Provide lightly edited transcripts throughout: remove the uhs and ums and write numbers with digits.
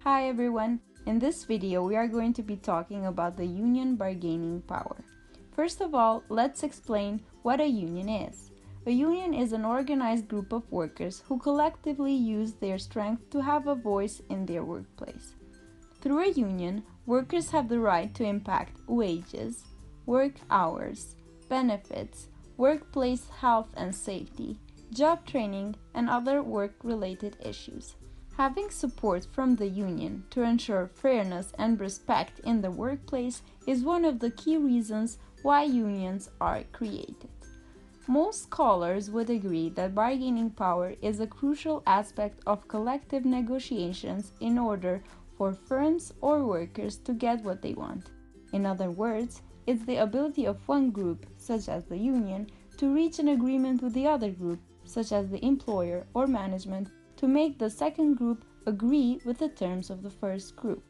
Hi everyone! In this video we are going to be talking about the union bargaining power. First of all, let's explain what a union is. A union is an organized group of workers who collectively use their strength to have a voice in their workplace. Through a union, workers have the right to impact wages, work hours, benefits, workplace health and safety, job training, and other work-related issues. Having support from the union to ensure fairness and respect in the workplace is one of the key reasons why unions are created. Most scholars would agree that bargaining power is a crucial aspect of collective negotiations in order for firms or workers to get what they want. In other words, it's the ability of one group, such as the union, to reach an agreement with the other group, such as the employer or management, to make the second group agree with the terms of the first group.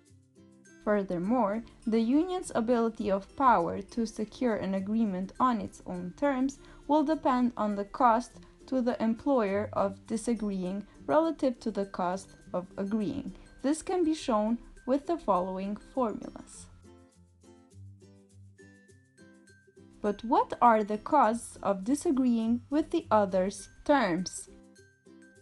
Furthermore, the union's ability of power to secure an agreement on its own terms will depend on the cost to the employer of disagreeing relative to the cost of agreeing. This can be shown with the following formulas. But what are the costs of disagreeing with the other's terms?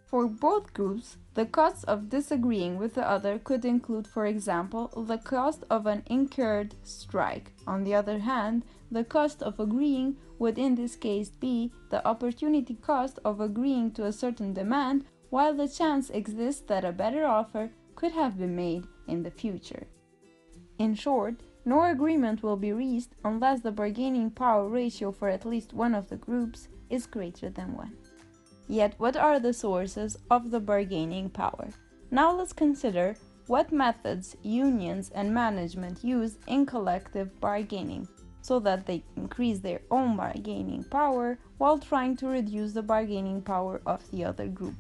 For both groups, the costs of disagreeing with the other could include, for example, the cost of an incurred strike. On the other hand, the cost of agreeing would in this case be the opportunity cost of agreeing to a certain demand, while the chance exists that a better offer could have been made in the future. In short, no agreement will be reached unless the bargaining power ratio for at least one of the groups is greater than 1. Yet, what are the sources of the bargaining power? Now let's consider what methods unions and management use in collective bargaining so that they increase their own bargaining power while trying to reduce the bargaining power of the other group.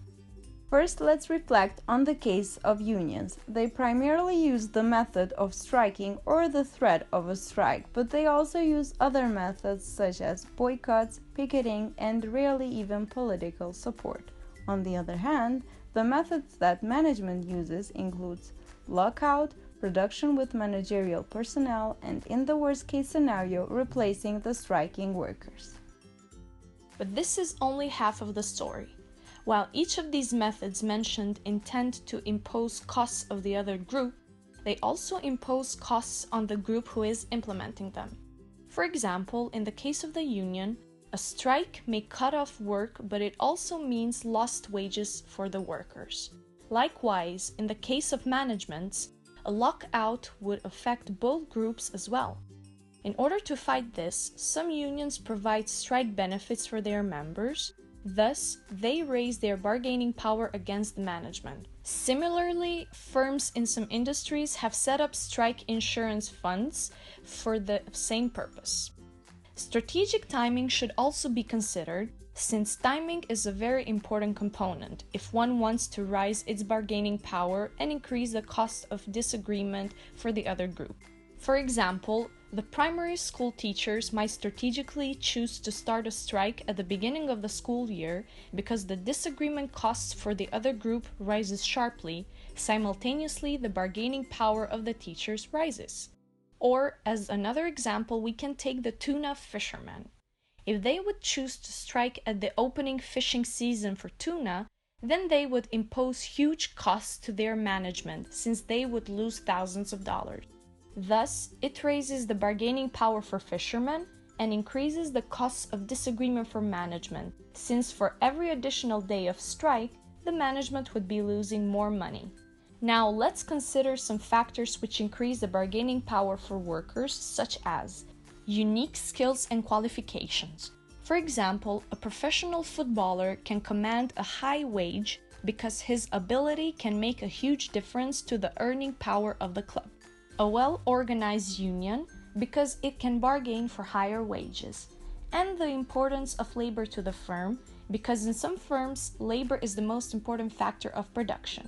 First, let's reflect on the case of unions. They primarily use the method of striking or the threat of a strike, but they also use other methods such as boycotts, picketing, and rarely even political support. On the other hand, the methods that management uses includes lockout, production with managerial personnel, and in the worst-case scenario, replacing the striking workers. But this is only half of the story. While each of these methods mentioned intend to impose costs of the other group, they also impose costs on the group who is implementing them. For example, in the case of the union, a strike may cut off work, but it also means lost wages for the workers. Likewise, in the case of managements, a lockout would affect both groups as well. In order to fight this, some unions provide strike benefits for their members. Thus, they raise their bargaining power against the management. Similarly, firms in some industries have set up strike insurance funds for the same purpose. Strategic timing should also be considered, since timing is a very important component if one wants to raise its bargaining power and increase the cost of disagreement for the other group. For example, the primary school teachers might strategically choose to start a strike at the beginning of the school year because the disagreement costs for the other group rises sharply. Simultaneously, the bargaining power of the teachers rises. Or, as another example, we can take the tuna fishermen. If they would choose to strike at the opening fishing season for tuna, then they would impose huge costs to their management since they would lose thousands of dollars. Thus, it raises the bargaining power for fishermen and increases the costs of disagreement for management, since for every additional day of strike, the management would be losing more money. Now, let's consider some factors which increase the bargaining power for workers, such as unique skills and qualifications. For example, a professional footballer can command a high wage because his ability can make a huge difference to the earning power of the club. A well-organized union because it can bargain for higher wages, and the importance of labor to the firm because in some firms, labor is the most important factor of production.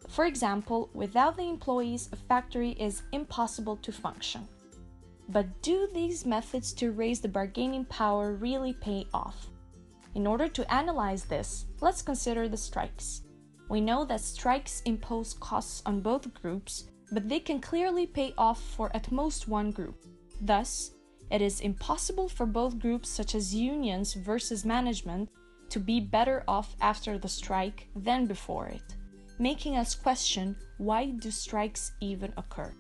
For example, without the employees, a factory is impossible to function. But do these methods to raise the bargaining power really pay off? In order to analyze this, let's consider the strikes. We know that strikes impose costs on both groups, but they can clearly pay off for at most one group. Thus, it is impossible for both groups, such as unions versus management, to be better off after the strike than before it, making us question, why do strikes even occur?